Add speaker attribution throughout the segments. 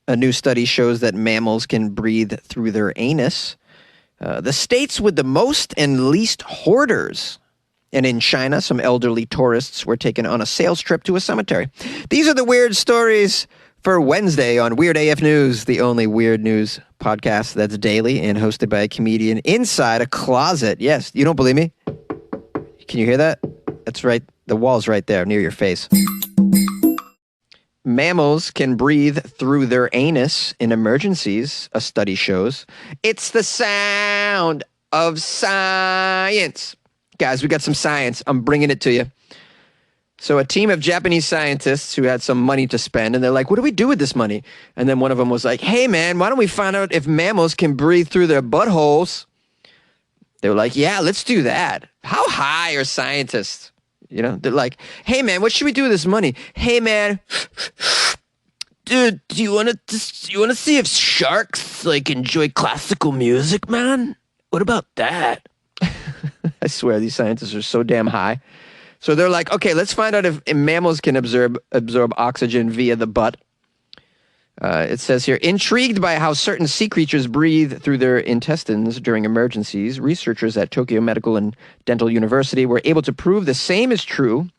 Speaker 1: A new study shows that mammals can breathe through their anus. The states with the most and least hoarders. And in China, some elderly tourists were taken on a sales trip to a cemetery. These are the weird stories for Wednesday on Weird AF News, the only weird news podcast that's daily and hosted by a comedian inside a closet. Yes, you don't believe me? Can you hear that? That's right. The wall's right there near your face. Mammals can breathe through their anus in emergencies, a study shows. It's the sound of science. Guys, we got some science. I'm bringing it to you. So a team of Japanese scientists who had some money to spend, and they're like, what do we do with this money? And then one of them was like, hey, man, why don't we find out if mammals can breathe through their buttholes? They were like, yeah, let's do that. How high are scientists? You know, they're like, hey, man, what should we do with this money? Hey, man, dude, do you want to see if sharks, like, enjoy classical music, man? What about that? I swear, these scientists are so damn high. So they're like, okay, let's find out if mammals can absorb oxygen via the butt. It says here, intrigued by how certain sea creatures breathe through their intestines during emergencies, researchers at Tokyo Medical and Dental University were able to prove the same is true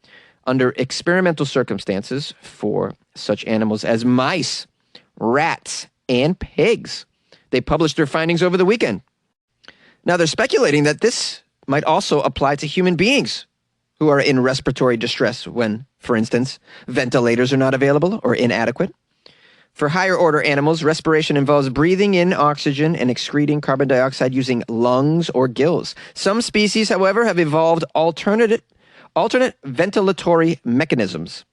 Speaker 1: under experimental circumstances for such animals as mice, rats, and pigs. They published their findings over the weekend. Now, they're speculating that this might also apply to human beings who are in respiratory distress when, for instance, ventilators are not available or inadequate. For higher order animals, respiration involves breathing in oxygen and excreting carbon dioxide using lungs or gills. Some species, however, have evolved alternate ventilatory mechanisms.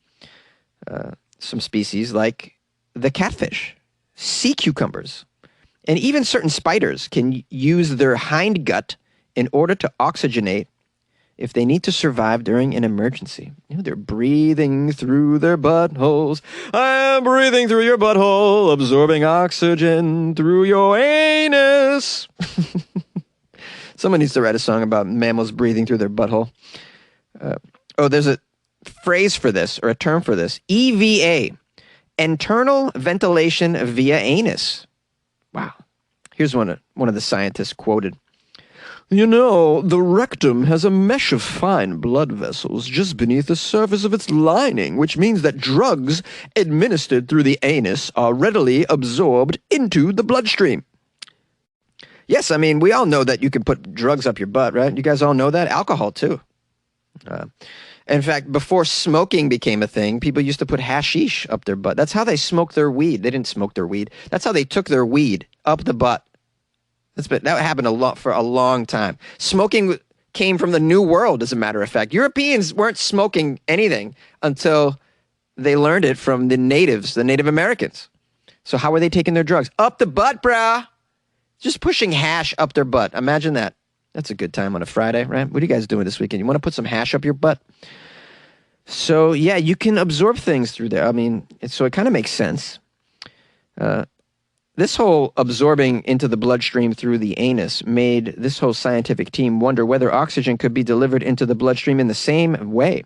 Speaker 1: Some species like the catfish, sea cucumbers, and even certain spiders can use their hindgut in order to oxygenate if they need to survive during an emergency. You know, they're breathing through their buttholes. I'm breathing through your butthole, absorbing oxygen through your anus. Someone needs to write a song about mammals breathing through their butthole. There's a phrase for this, or a term for this. EVA, internal ventilation via anus. Wow. Here's one of the scientists quoted. You know, the rectum has a mesh of fine blood vessels just beneath the surface of its lining, which means that drugs administered through the anus are readily absorbed into the bloodstream. Yes, I mean, we all know that you can put drugs up your butt, right? You guys all know that? Alcohol, too. In fact, before smoking became a thing, people used to put hashish up their butt. That's how they smoked their weed. They didn't smoke their weed. That's how they took their weed up the butt. That happened for a long time. Smoking came from the New World, as a matter of fact. Europeans weren't smoking anything until they learned it from the natives, the Native Americans. So how were they taking their drugs? Up the butt, brah. Just pushing hash up their butt. Imagine that. That's a good time on a Friday, right? What are you guys doing this weekend? You want to put some hash up your butt? So, yeah, you can absorb things through there. I mean, so it kind of makes sense. This whole absorbing into the bloodstream through the anus made this whole scientific team wonder whether oxygen could be delivered into the bloodstream in the same way.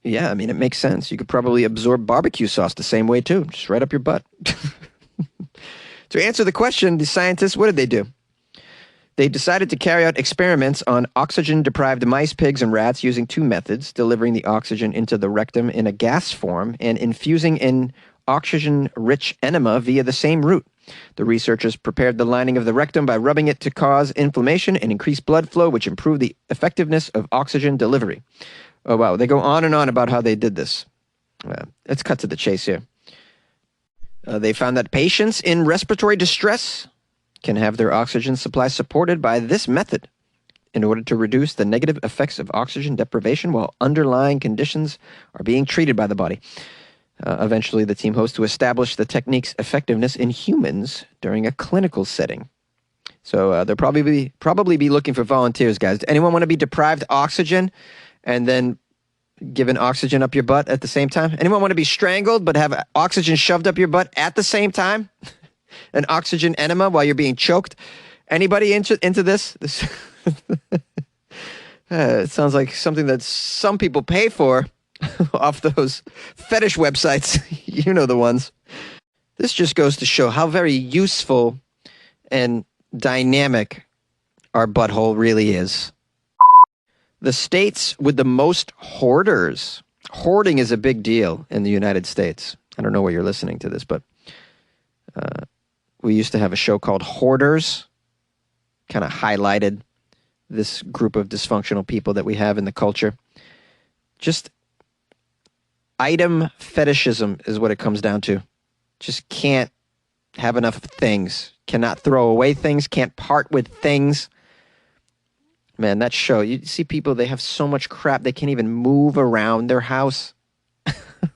Speaker 1: Yeah, I mean, it makes sense. You could probably absorb barbecue sauce the same way, too. Just right up your butt. To answer the question, the scientists, what did they do? They decided to carry out experiments on oxygen-deprived mice, pigs, and rats using two methods, delivering the oxygen into the rectum in a gas form and infusing an oxygen-rich enema via the same route. The researchers prepared the lining of the rectum by rubbing it to cause inflammation and increase blood flow, which improved the effectiveness of oxygen delivery. Oh, wow. They go on and on about how they did this. Let's cut to the chase here. They found that patients in respiratory distress can have their oxygen supply supported by this method in order to reduce the negative effects of oxygen deprivation while underlying conditions are being treated by the body. Eventually, the team hopes to establish the technique's effectiveness in humans during a clinical setting. So they'll probably be looking for volunteers, guys. Anyone want to be deprived oxygen and then given oxygen up your butt at the same time? Anyone want to be strangled but have oxygen shoved up your butt at the same time? An oxygen enema while you're being choked? Anybody into this? It sounds like something that some people pay for off those fetish websites. You know the ones. This just goes to show how very useful and dynamic our butthole really is. The states with the most hoarders. Hoarding is a big deal in the United States. I don't know where you're listening to this, but we used to have a show called Hoarders. Kind of highlighted this group of dysfunctional people that we have in the culture. Just item fetishism is what it comes down to. Just can't have enough things. Cannot throw away things. Can't part with things. Man, that show, you see people, they have so much crap, they can't even move around their house.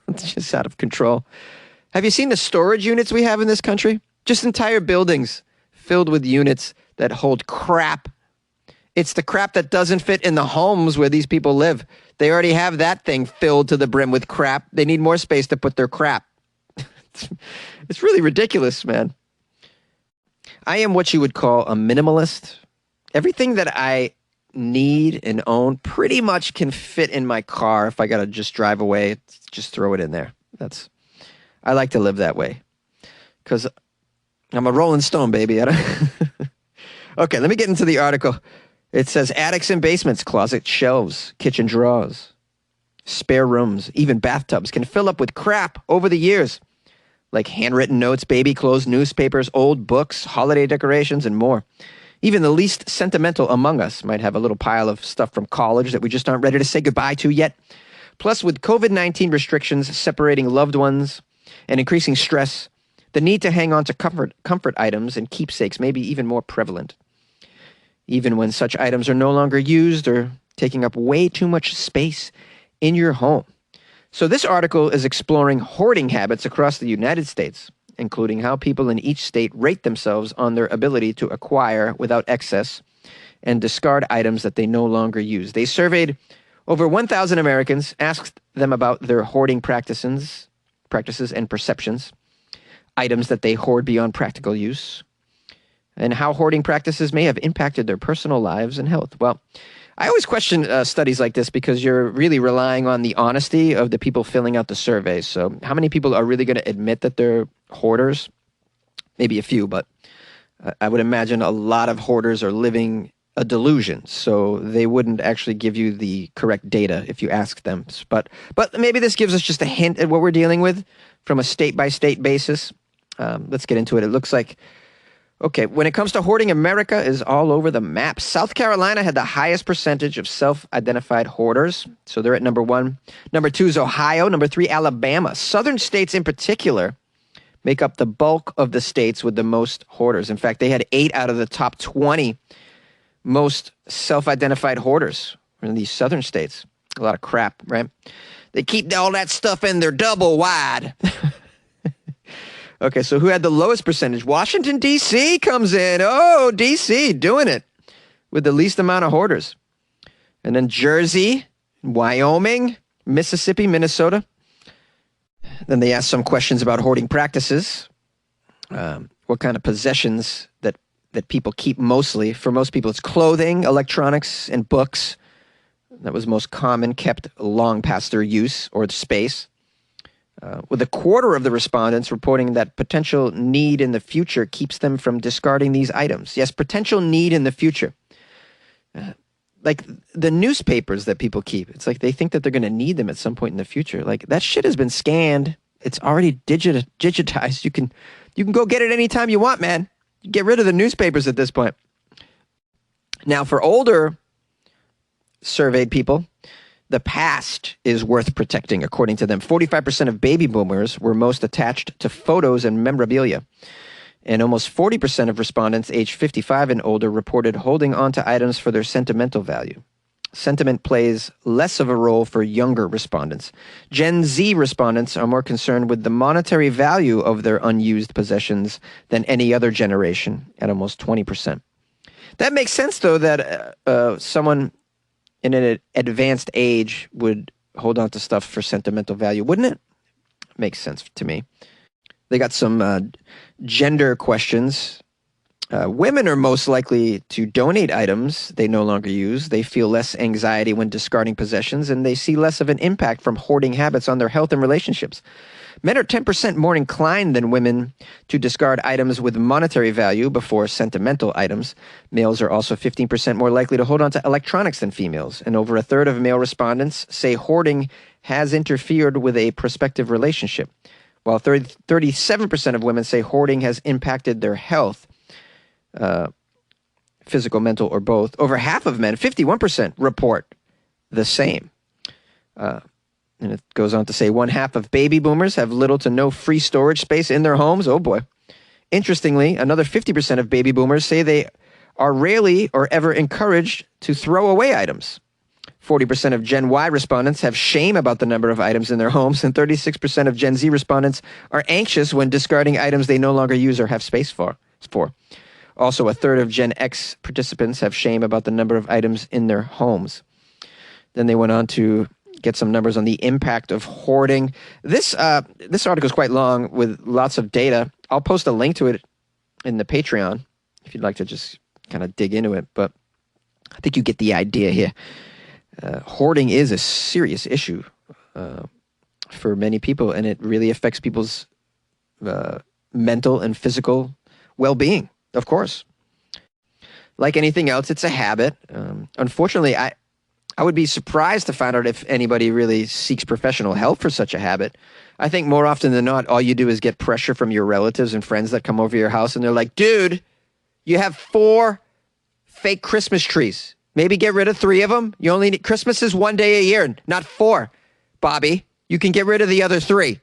Speaker 1: It's just out of control. Have you seen the storage units we have in this country? Just entire buildings filled with units that hold crap. It's the crap that doesn't fit in the homes where these people live. They already have that thing filled to the brim with crap. They need more space to put their crap. It's really ridiculous, man. I am what you would call a minimalist. Everything that I need and own pretty much can fit in my car. If I got to just drive away, just throw it in there. I like to live that way because I'm a Rolling Stone, baby. Okay, let me get into the article. It says attics and basements, closet shelves, kitchen drawers, spare rooms, even bathtubs can fill up with crap over the years, like handwritten notes, baby clothes, newspapers, old books, holiday decorations, and more. Even the least sentimental among us might have a little pile of stuff from college that we just aren't ready to say goodbye to yet. Plus, with COVID-19 restrictions separating loved ones and increasing stress, the need to hang on to comfort items and keepsakes may be even more prevalent, even when such items are no longer used or taking up way too much space in your home. So this article is exploring hoarding habits across the United States, including how people in each state rate themselves on their ability to acquire without excess and discard items that they no longer use. They surveyed over 1,000 Americans, asked them about their hoarding practices and perceptions, items that they hoard beyond practical use, and how hoarding practices may have impacted their personal lives and health. Well, I always question studies like this because you're really relying on the honesty of the people filling out the surveys. So how many people are really going to admit that they're hoarders? Maybe a few, but I would imagine a lot of hoarders are living a delusion. So they wouldn't actually give you the correct data if you ask them. But maybe this gives us just a hint at what we're dealing with from a state-by-state basis. Let's get into it. It looks like, okay, when it comes to hoarding, America is all over the map. South Carolina had the highest percentage of self-identified hoarders. So they're at number 1. Number 2 is Ohio. Number 3, Alabama. Southern states in particular make up the bulk of the states with the most hoarders. In fact, they had 8 out of the top 20 most self-identified hoarders in these southern states. A lot of crap, right? They keep all that stuff in their double wide. Okay, so who had the lowest percentage? Washington, D.C. comes in. Oh, D.C. doing it with the least amount of hoarders. And then Jersey, Wyoming, Mississippi, Minnesota. Then they asked some questions about hoarding practices. What kind of possessions that people keep mostly. For most people, it's clothing, electronics, and books. That was most common, kept long past their use or space. With a quarter of the respondents reporting that potential need in the future keeps them from discarding these items. Yes, potential need in the future. Like the newspapers that people keep. It's like they think that they're going to need them at some point in the future. Like that shit has been scanned. It's already digitized. You can go get it anytime you want, man. Get rid of the newspapers at this point. Now, for older surveyed people, the past is worth protecting, according to them. 45% of baby boomers were most attached to photos and memorabilia. And almost 40% of respondents aged 55 and older reported holding on to items for their sentimental value. Sentiment plays less of a role for younger respondents. Gen Z respondents are more concerned with the monetary value of their unused possessions than any other generation, at almost 20%. That makes sense, though, that someone in an advanced age would hold on to stuff for sentimental value, wouldn't it? Makes sense to me. They got some gender questions. Women are most likely to donate items they no longer use. They feel less anxiety when discarding possessions, and they see less of an impact from hoarding habits on their health and relationships. Men are 10% more inclined than women to discard items with monetary value before sentimental items. Males are also 15% more likely to hold on to electronics than females, and over a third of male respondents say hoarding has interfered with a prospective relationship, while 37% of women say hoarding has impacted their health, physical, mental, or both. Over half of men, 51%, report the same. And it goes on to say 1/2 of baby boomers have little to no free storage space in their homes. Oh boy. Interestingly, another 50% of baby boomers say they are rarely or ever encouraged to throw away items. 40% of Gen Y respondents have shame about the number of items in their homes, and 36% of Gen Z respondents are anxious when discarding items they no longer use or have space for. Also, a third of Gen X participants have shame about the number of items in their homes. Then they went on to get some numbers on the impact of hoarding. This article is quite long with lots of data. I'll post a link to it in the Patreon if you'd like to just kind of dig into it. But I think you get the idea here. Hoarding is a serious issue for many people, and it really affects people's mental and physical well-being, of course. Like anything else, it's a habit. Unfortunately, I would be surprised to find out if anybody really seeks professional help for such a habit. I think more often than not, all you do is get pressure from your relatives and friends that come over your house, and they're like, dude, you have 4 fake Christmas trees. Maybe get rid of 3 of them. You only need, Christmas is 1 day a year, not 4. Bobby, you can get rid of the other 3.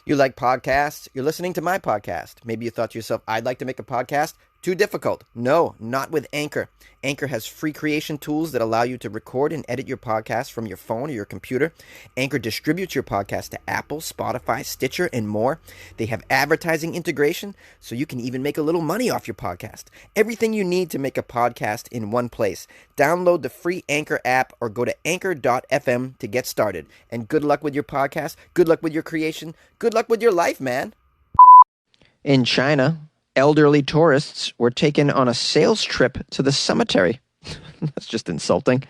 Speaker 1: You like podcasts? You're listening to my podcast. Maybe you thought to yourself, I'd like to make a podcast. Too difficult. No, not with Anchor. Anchor has free creation tools that allow you to record and edit your podcast from your phone or your computer. Anchor distributes your podcast to Apple, Spotify, Stitcher, and more. They have advertising integration, so you can even make a little money off your podcast. Everything you need to make a podcast in one place. Download the free Anchor app or go to anchor.fm to get started. And good luck with your podcast. Good luck with your creation. Good luck with your life, man. In China, elderly tourists were taken on a sales trip to the cemetery. That's just insulting.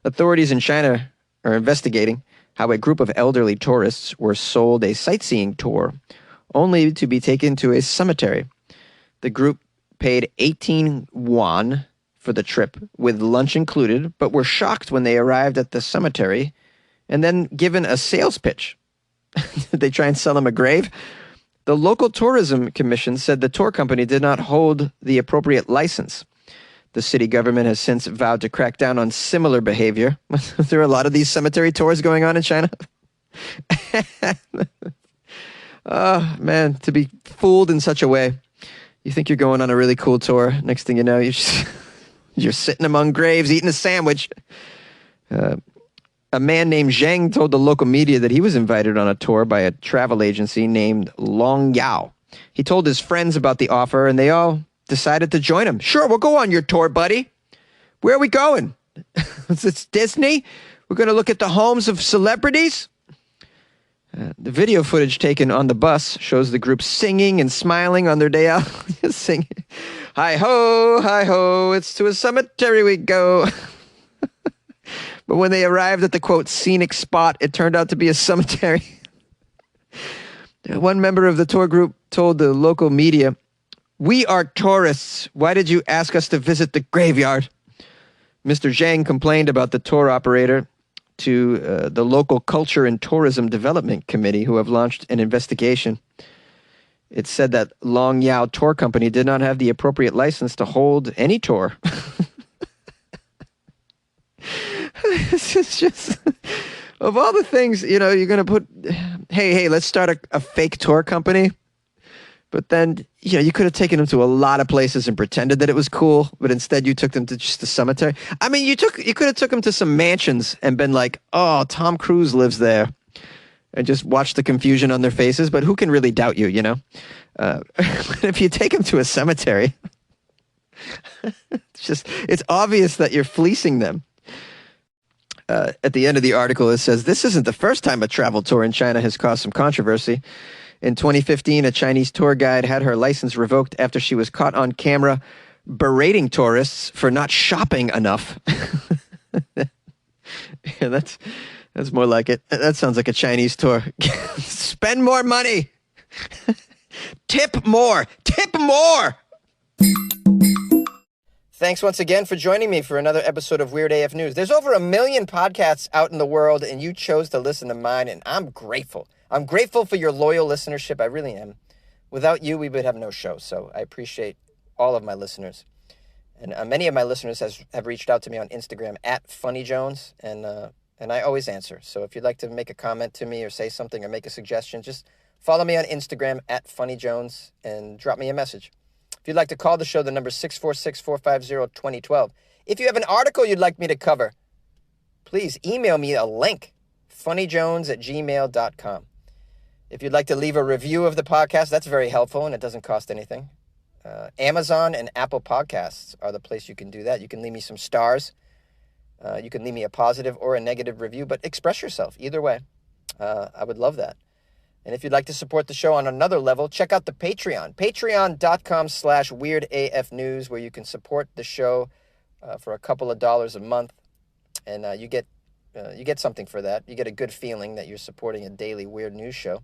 Speaker 1: Authorities in China are investigating how a group of elderly tourists were sold a sightseeing tour only to be taken to a cemetery. The group paid 18 yuan for the trip, with lunch included, but were shocked when they arrived at the cemetery and then given a sales pitch. Did they try and sell them a grave? The local tourism commission said the tour company did not hold the appropriate license. The city government has since vowed to crack down on similar behavior. There are a lot of these cemetery tours going on in China. Oh, man, to be fooled in such a way. You think you're going on a really cool tour. Next thing you know, you're sitting among graves eating a sandwich. A man named Zhang told the local media that he was invited on a tour by a travel agency named Long Yao. He told his friends about the offer, and they all decided to join him. Sure, we'll go on your tour, buddy. Where are we going? It's Disney? We're going to look at the homes of celebrities? The video footage taken on the bus shows the group singing and smiling on their day out. Singing, hi-ho, it's to a cemetery we go. But when they arrived at the, quote, scenic spot, it turned out to be a cemetery. One member of the tour group told the local media, "We are tourists. Why did you ask us to visit the graveyard?" Mr. Zhang complained about the tour operator to the local Culture and Tourism Development Committee, who have launched an investigation. It said that Long Yao Tour Company did not have the appropriate license to hold any tour. It's just, of all the things, you're going to put, hey, let's start a fake tour company. But then, you could have taken them to a lot of places and pretended that it was cool, but instead you took them to just the cemetery. I mean, you could have took them to some mansions and been like, oh, Tom Cruise lives there, and just watched the confusion on their faces. But who can really doubt you, If you take them to a cemetery, it's obvious that you're fleecing them. At the end of the article, it says, this isn't the first time a travel tour in China has caused some controversy. In 2015, a Chinese tour guide had her license revoked after she was caught on camera berating tourists for not shopping enough. Yeah, That's more like it. That sounds like a Chinese tour. Spend more money. Tip more. Tip more. Thanks once again for joining me for another episode of Weird AF News. There's over 1 million podcasts out in the world, and you chose to listen to mine, and I'm grateful. I'm grateful for your loyal listenership. I really am. Without you, we would have no show, so I appreciate all of my listeners. And many of my listeners have reached out to me on Instagram at FunnyJones, and I always answer. So if you'd like to make a comment to me or say something or make a suggestion, just follow me on Instagram at FunnyJones and drop me a message. If you'd like to call the show, the number is 646-450-2012. If you have an article you'd like me to cover, please email me a link, funnyjones@gmail.com. If you'd like to leave a review of the podcast, that's very helpful and it doesn't cost anything. Amazon and Apple Podcasts are the place you can do that. You can leave me some stars. You can leave me a positive or a negative review, but express yourself either way. I would love that. And if you'd like to support the show on another level, check out the Patreon, patreon.com/weirdafnews, where you can support the show for a couple of dollars a month. And you get something for that. You get a good feeling that you're supporting a daily weird news show.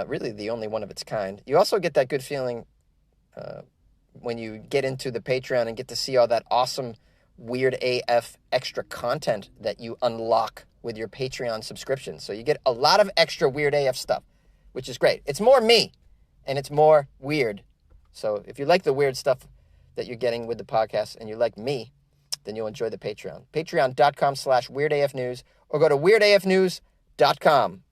Speaker 1: Really the only one of its kind. You also get that good feeling when you get into the Patreon and get to see all that awesome Weird AF extra content that you unlock with your Patreon subscription. So you get a lot of extra Weird AF stuff, which is great. It's more me, and it's more weird. So if you like the weird stuff that you're getting with the podcast and you like me, then you'll enjoy the Patreon. Patreon.com/weirdafnews, or go to weirdafnews.com.